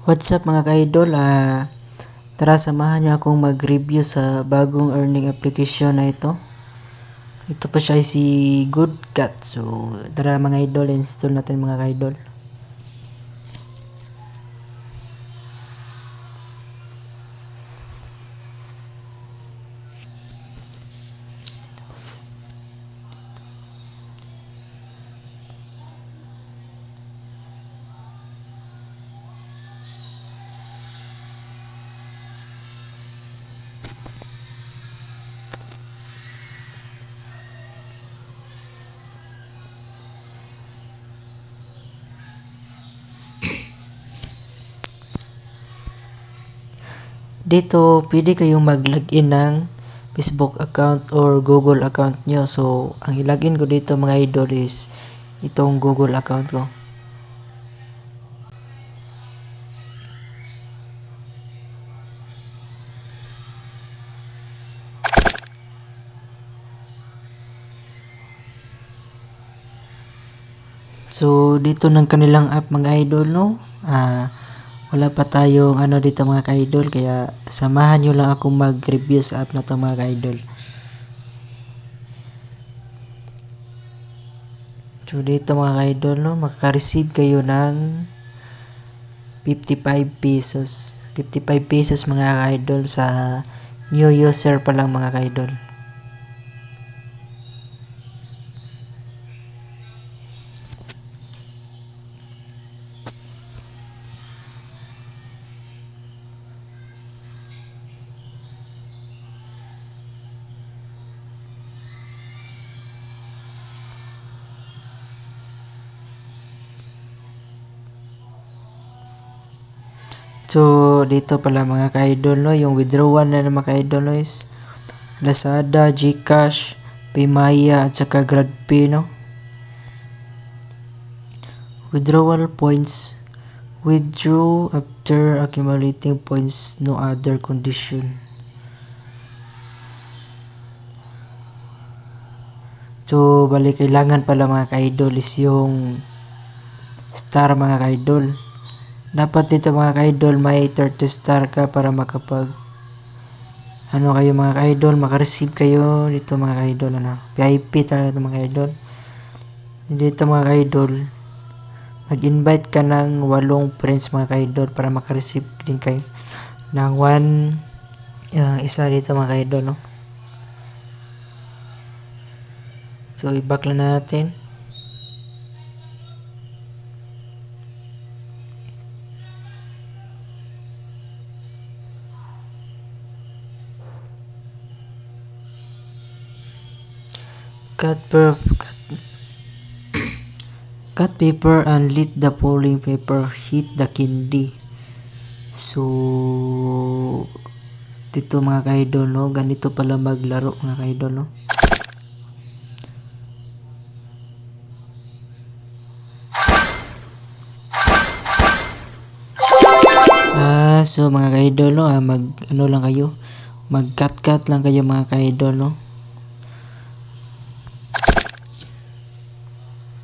What's up mga ka-idol? Tara samahan niyo akong mag-review sa bagong earning application na ito. Ito pa siya si GoodCat. So tara mga idol, install natin mga ka-idol. Dito, pwede kayong mag-login ng Facebook account or Google account nyo. So, ang ilagin ko dito mga idol is itong Google account ko. So, dito ng kanilang app mga idol, no? Wala pa tayong dito mga ka-idol, kaya samahan nyo lang akong mag-review sa app na to mga ka-idol. So dito mga ka-idol, no, makaka-receive kayo ng 55 pesos. 55 pesos mga ka-idol sa new user pa lang mga ka-idol. So, dito pala mga ka-idol, no, yung withdrawal na mga ka-idol, no, is Lazada, GCash, Paymaya, at saka GrabPay, no. Withdrawal points. Withdraw after accumulating points, no other condition. So, bali kailangan pala mga ka-idol is yung star mga ka-idol. Dapat dito mga ka-idol may 30 star ka para makapag kayo mga ka-idol, makareceive kayo dito mga ka-idol, VIP talaga ito mga ka-idol. Dito mga ka-idol, mag-invite ka ng 8 friends mga ka-idol para makareceive din kayo ng isa dito mga ka-idol, no? So i-back lang natin. Cut paper and lit the folding paper, hit the candy. So dito mga ka-idol, no, ganito pala maglaro mga ka-idol, no. So mga ka-idol, no, lang kayo, mag-cut lang kayo mga ka-idol, no.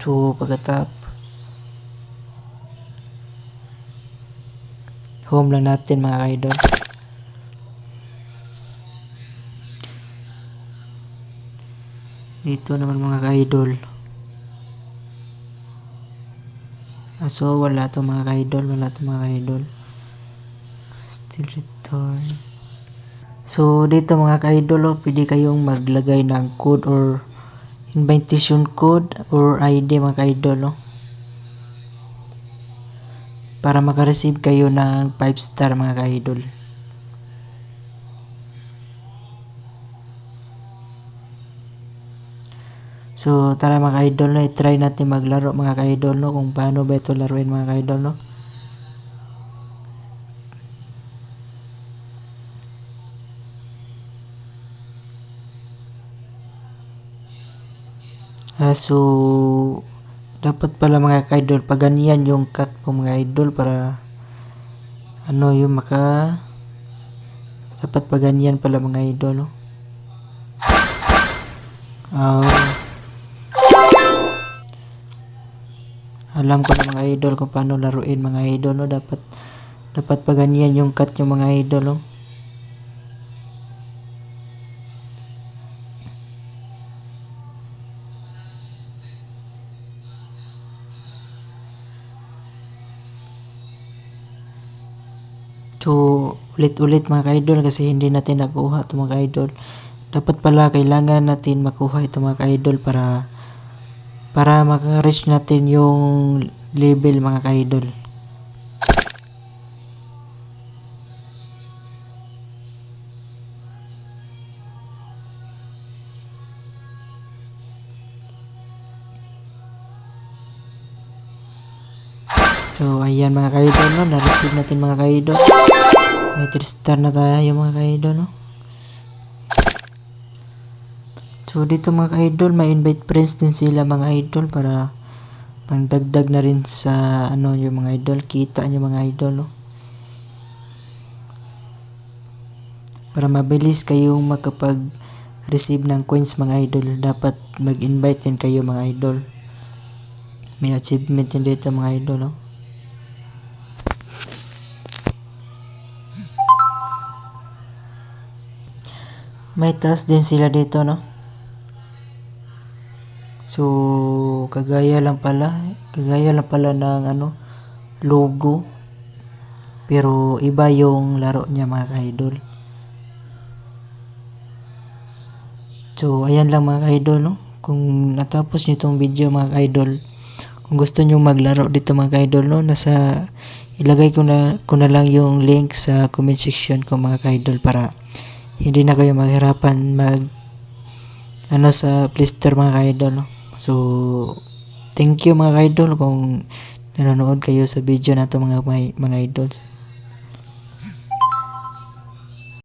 So pagkatapos home lang natin mga ka-idol. Dito naman mga ka-idol. So wala to mga ka-idol, still return. So dito mga ka-idol, pwede kayong maglagay ng code or invitation code or ID mga ka-idol, no, para makareceive kayo ng 5 star mga ka-idol. So tara mga ka-idol, no, i-try natin maglaro mga ka-idol, no, kung paano ba ito laruin mga ka-idol, no. So dapat pala mga ka-idol, pag ganyan yung cut po mga idol, para yung dapat pag ganyan pala mga idol, no. Alam ko na mga idol kung paano laruin mga idol, no. Dapat Dapat pa ganyan yung cut yung mga idol, oh. So, ulit-ulit mga ka-idol kasi hindi natin nakuha ito mga ka-idol. Dapat pala kailangan natin makuha ito mga ka-idol para maka-reach natin yung level mga ka-idol. So, ayan mga ka-idol, no? Na-receive natin mga ka-idol. May 3 star na tayo mga ka-idol, no? So, dito mga ka-idol, may invite friends din sila mga idol para pangdagdag na rin sa yung mga idol. Kita nyo mga idol, no? Para mabilis kayong makapag-receive ng coins mga idol, dapat mag-invite din kayo mga idol. May achievement din dito mga idol, no? May task din sila dito, no? So, kagaya lang pala ng logo. Pero iba yung laro niya mga ka-idol. So, ayan lang mga ka-idol, no? Kung natapos nyo itong video mga ka-idol, kung gusto nyo maglaro dito mga ka-idol, no? Ilagay ko na lang yung link sa comment section ko mga ka-idol para hindi na kayo maghirapan sa Play Store mga ka-idol, no? So, thank you mga ka-idol kung nanonood kayo sa video na to mga idols.